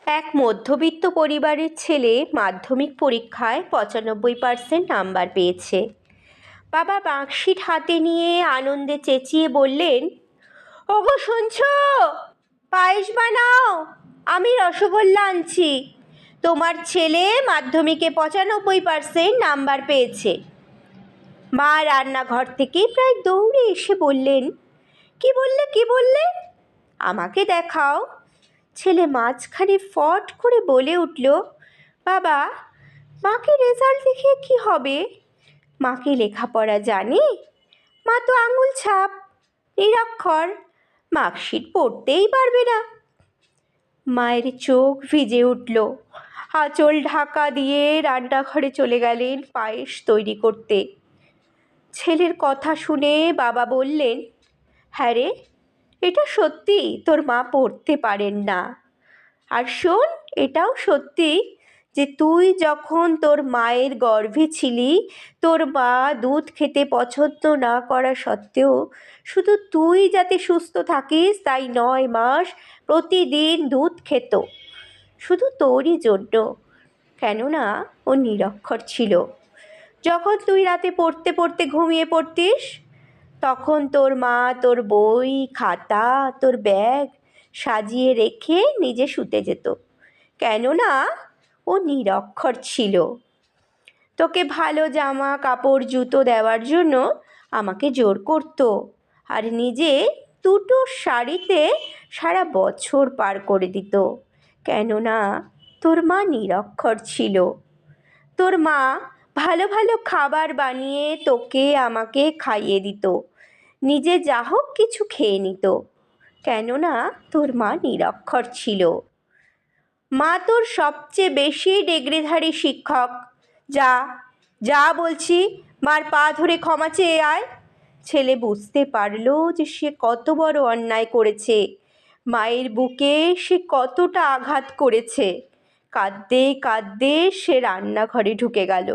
এক মধ্যবিত্ত পরিবারের ছেলে মাধ্যমিক পরীক্ষায় 95% নাম্বার পেয়েছে। বাবা মার্কশিট হাতে নিয়ে আনন্দে চেঁচিয়ে বললেন, ওগো শুনছো, পায়েস বানাও, আমি রসগোল্লা আনছি। তোমার ছেলে মাধ্যমিকে 95% নাম্বার পেয়েছে। মা রান্নাঘর থেকে প্রায় দৌড়ে এসে বললেন, কি বললে আমাকে দেখাও। ছেলে মাঝখানে ফট করে বলে উঠল, বাবা, মাকে রেজাল্ট দেখে কি হবে? মাকে লেখাপড়া জানে? মা তো আঙুল ছাপ, নিরক্ষর, মার্কশিট পড়তেই পারবে না। মায়ের চোখ ভিজে উঠল। আঁচল ঢাকা দিয়ে রান্নাঘরে চলে গেলেন পায়েস তৈরি করতে। ছেলের কথা শুনে বাবা বললেন, হ্যাঁ রে, এটা সত্যি তোর মা পড়তে পারেন না। আর শোন, এটাও সত্যি যে তুই যখন তোর মায়ের গর্ভে ছিলি, তোর মা দুধ খেতে পছন্দ না করা সত্ত্বেও শুধু তুই যাতে সুস্থ থাকিস তাই 9 মাস প্রতিদিন দুধ খেত, শুধু তোরই জন্য। কেননা ও নিরক্ষর ছিল। যখন তুই রাতে পড়তে পড়তে ঘুমিয়ে পড়তিস, তখন তোর মা তোর বই, খাতা, তোর ব্যাগ সাজিয়ে রেখে নিজে শুতে যেত। কেননা ও নিরক্ষর ছিল। তোকে ভালো জামা কাপড় জুতো দেওয়ার জন্য আমাকে জোর করত, আর নিজে 2টো শাড়িতে সারা বছর পার করে দিত। কেননা তোর মা নিরক্ষর ছিল। তোর মা ভালো ভালো খাবার বানিয়ে তোকে আমাকে খাইয়ে দিত, নিজে যা হোক কিছু খেয়ে নিত। কেননা তোর মা নিরক্ষর ছিল। মা তোর সবচেয়ে বেশি ডিগ্রিধারী শিক্ষক। যা যা বলছি, মার পা ধরে ক্ষমা চেয়ে আয়। ছেলে বুঝতে পারল যে সে কত বড় অন্যায় করেছে, মায়ের বুকে সে কতটা আঘাত করেছে। কাঁদতে কাঁদতে সে রান্নাঘরে ঢুকে গেল।